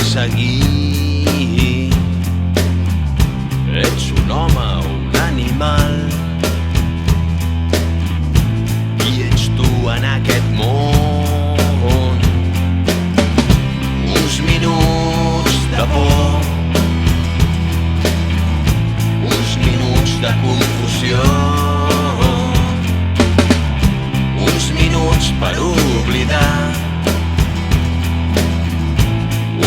seguir. Ets un home o un animal, i ets tu en aquest món. Uns minuts de por, uns minuts de confusió, uns minuts per oblidar,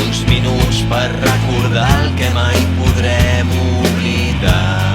uns minuts per recordar el que mai podrem oblidar.